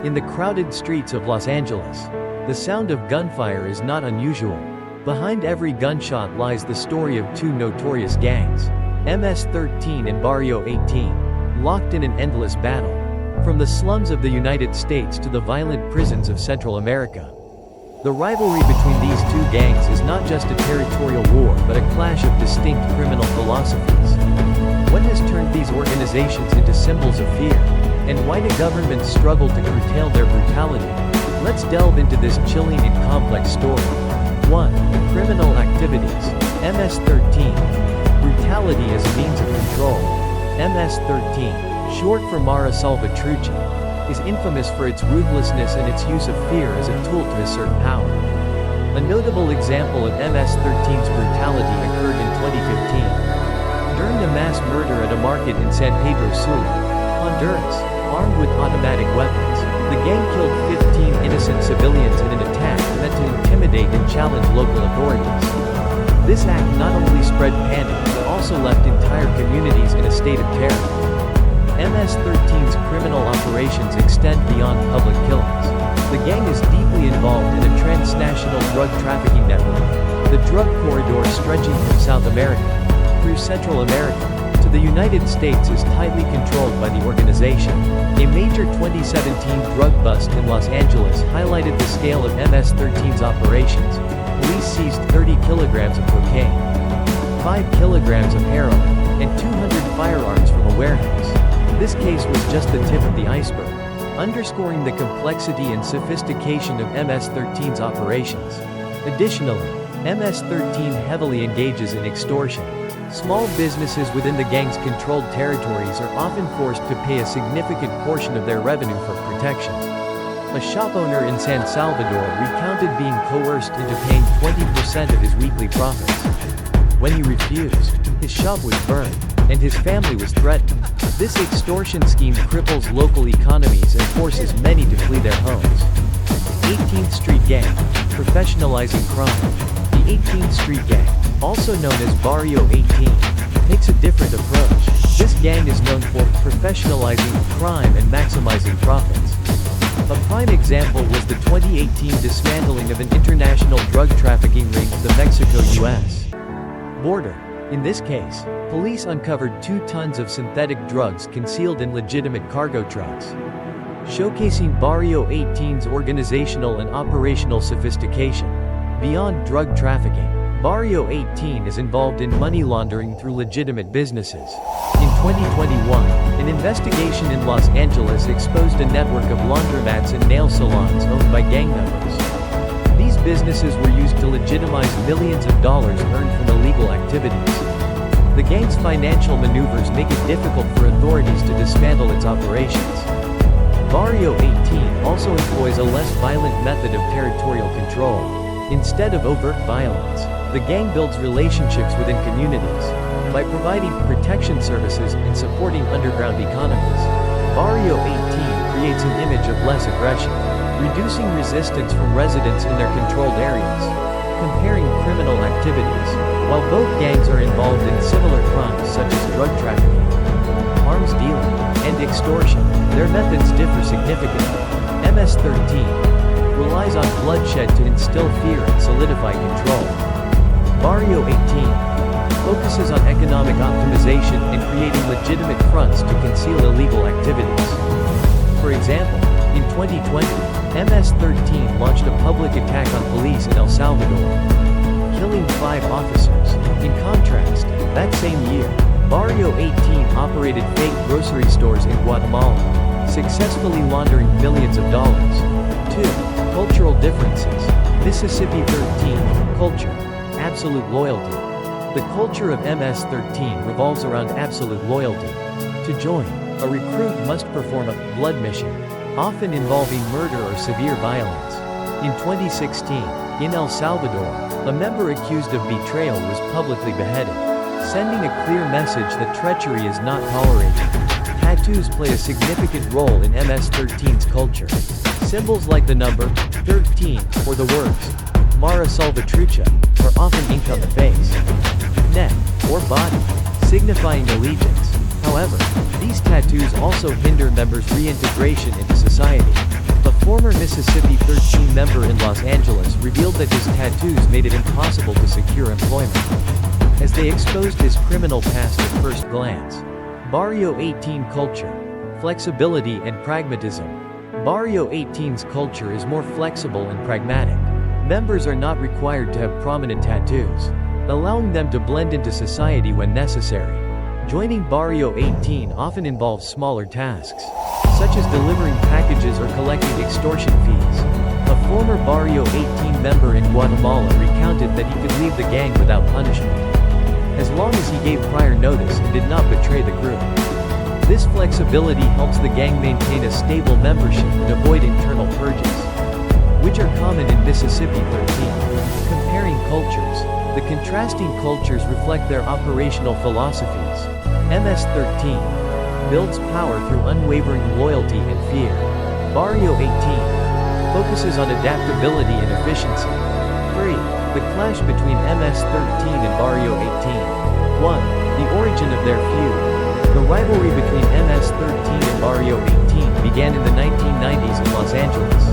In the crowded streets of Los Angeles, the sound of gunfire is not unusual. Behind every gunshot lies the story of two notorious gangs, MS-13 and Barrio 18, locked in an endless battle. From the slums of the United States to the violent prisons of Central America. The rivalry between these two gangs is not just a territorial war but a clash of distinct criminal philosophies. What has turned these organizations into symbols of fear? And why do governments struggle to curtail their brutality? Let's delve into this chilling and complex story. 1. Criminal activities. MS-13. Brutality as a means of control. MS-13, short for Mara Salvatrucha, is infamous for its ruthlessness and its use of fear as a tool to assert power. A notable example of MS-13's brutality occurred in 2015. During a mass murder at a market in San Pedro Sula, Honduras. Armed with automatic weapons, the gang killed 15 innocent civilians in an attack meant to intimidate and challenge local authorities. This act not only spread panic but also left entire communities in a state of terror. MS-13's criminal operations extend beyond public killings. The gang is deeply involved in a transnational drug trafficking network, the drug corridor stretching from South America through Central America to the United States is tightly controlled by the organization. A major 2017 drug bust in Los Angeles highlighted the scale of MS-13's operations. Police seized 30 kilograms of cocaine, 5 kilograms of heroin, and 200 firearms from a warehouse. This case was just the tip of the iceberg, underscoring the complexity and sophistication of MS-13's operations. Additionally, MS-13 heavily engages in extortion. Small businesses within the gang's controlled territories are often forced to pay a significant portion of their revenue for protection. A shop owner in San Salvador recounted being coerced into paying 20% of his weekly profits. When he refused, his shop was burned, and his family was threatened. This extortion scheme cripples local economies and forces many to flee their homes. 18th Street Gang, professionalizing crime. The 18th Street Gang, also known as Barrio 18, takes a different approach. This gang is known for professionalizing crime and maximizing profits. A prime example was the 2018 dismantling of an international drug trafficking ring at the Mexico-US border. In this case, police uncovered 2 tons of synthetic drugs concealed in legitimate cargo trucks, showcasing Barrio 18's organizational and operational sophistication. Beyond drug trafficking, Barrio 18 is involved in money laundering through legitimate businesses. In 2021, an investigation in Los Angeles exposed a network of laundromats and nail salons owned by gang members. These businesses were used to legitimize millions of dollars earned from illegal activities. The gang's financial maneuvers make it difficult for authorities to dismantle its operations. Barrio 18 also employs a less violent method of territorial control. Instead of overt violence, the gang builds relationships within communities. By providing protection services and supporting underground economies, Barrio 18 creates an image of less aggression, reducing resistance from residents in their controlled areas. Comparing criminal activities, while both gangs are involved in similar crimes such as drug trafficking, arms dealing, and extortion, their methods differ significantly. MS-13 relies on bloodshed to instill fear and solidify control. Barrio 18 focuses on economic optimization and creating legitimate fronts to conceal illegal activities. For example, in 2020, MS-13 launched a public attack on police in El Salvador, killing 5 officers. In contrast, that same year, Barrio 18 operated fake grocery stores in Guatemala, successfully laundering millions of dollars. 2. Cultural differences. Mississippi 13, culture. Absolute loyalty. The culture of MS-13 revolves around absolute loyalty. To join, a recruit must perform a blood mission, often involving murder or severe violence. In 2016, in El Salvador, a member accused of betrayal was publicly beheaded, sending a clear message that treachery is not tolerated. Tattoos play a significant role in MS-13's culture. Symbols like the number 13 or the words Mara Salvatrucha are often inked on the face, neck, or body, signifying allegiance. However, these tattoos also hinder members' reintegration into society. Mississippi 13 member in Los Angeles revealed that his tattoos made it impossible to secure employment, as they exposed his criminal past at first glance. Barrio 18 culture. Flexibility and pragmatism. Barrio 18's culture is more flexible and pragmatic. Members are not required to have prominent tattoos, allowing them to blend into society when necessary. Joining Barrio 18 often involves smaller tasks, such as delivering packages or collecting extortion fees. A former Barrio 18 member in Guatemala recounted that he could leave the gang without punishment, as long as he gave prior notice and did not betray the group. This flexibility helps the gang maintain a stable membership and avoid internal purges, which are common in Mississippi 13. Comparing cultures. The contrasting cultures reflect their operational philosophies. MS-13 builds power through unwavering loyalty and fear. Barrio 18 focuses on adaptability and efficiency. 3. The clash between MS-13 and Barrio 18. 1. The origin of their feud. The rivalry between MS-13 and Barrio 18 began in the 1990s in Los Angeles,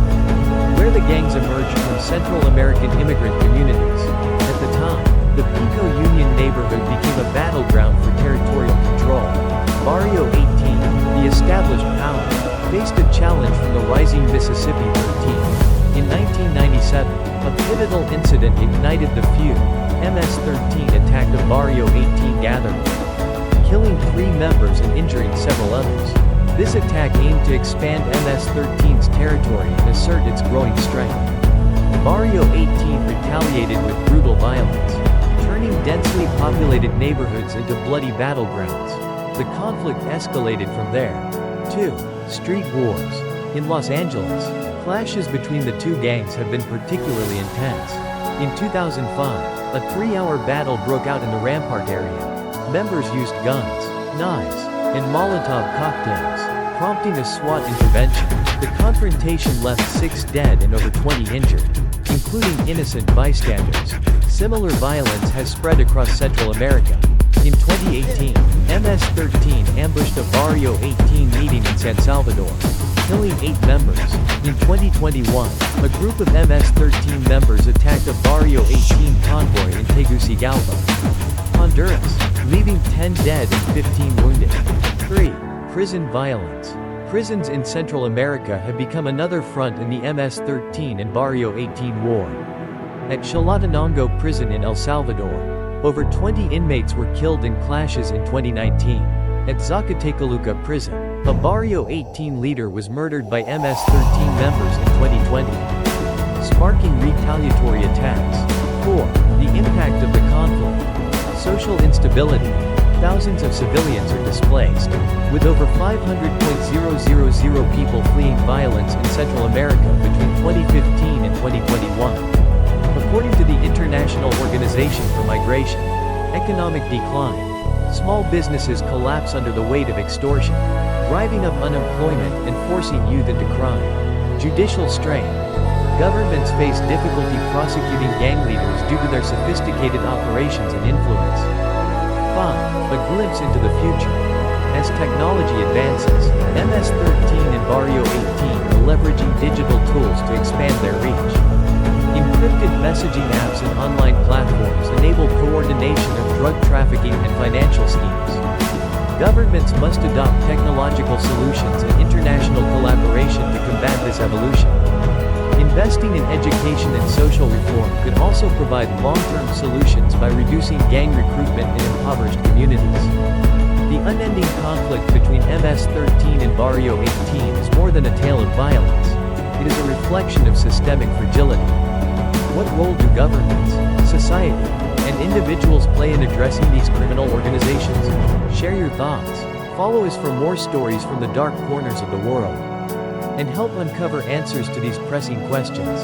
where the gangs emerged from Central American immigrant communities. At the time, the Pico Union neighborhood became a battleground for territorial control. Barrio 18, the established power, faced a challenge from the rising Mississippi 13. In 1997, a pivotal incident ignited the feud. MS-13 attacked a Barrio 18 gathering, killing 3 members and injuring several others. This attack aimed to expand MS-13's territory and assert its growing strength. Barrio 18 retaliated with brutal violence, turning densely populated neighborhoods into bloody battlegrounds. The conflict escalated from there. 2. Street wars. In Los Angeles, clashes between the two gangs have been particularly intense. In 2005, a 3-hour battle broke out in the Rampart area. Members used guns, knives, and Molotov cocktails, prompting a SWAT intervention. The confrontation left 6 dead and over 20 injured, including innocent bystanders. Similar violence has spread across Central America. In 2018, MS-13 ambushed a Barrio 18 meeting in San Salvador, killing 8 members. In 2021, a group of MS-13 members attacked a Barrio 18 convoy in Tegucigalpa, Honduras, leaving 10 dead and 15 wounded. 3. Prison violence. Prisons in Central America have become another front in the MS-13 and Barrio 18 war. At Chalatenango prison in El Salvador, over 20 inmates were killed in clashes in 2019. At Zacatecoluca prison, a Barrio 18 leader was murdered by MS-13 members in 2020, sparking retaliatory attacks. 4. The impact of the conflict. Social instability. Thousands of civilians are displaced, with over 500,000 people fleeing violence in Central America between 2015 and 2021. According to the International Organization for Migration, economic decline. Small businesses collapse under the weight of extortion, driving up unemployment and forcing youth into crime. Judicial strain. Governments face difficulty prosecuting gang leaders due to their sophisticated operations and influence. 5. A glimpse into the future. As technology advances, MS-13 and Barrio 18 are leveraging digital tools to expand their reach. Encrypted messaging apps and online platforms enable coordination of drug trafficking and financial schemes. Governments must adopt technological solutions and international collaboration to combat this evolution. Investing in education and social reform could also provide long-term solutions by reducing gang recruitment in impoverished communities. The unending conflict between MS-13 and Barrio 18 is more than a tale of violence. It is a reflection of systemic fragility. What role do governments, society, and individuals play in addressing these criminal organizations? Share your thoughts. Follow us for more stories from the dark corners of the world, and help uncover answers to these pressing questions.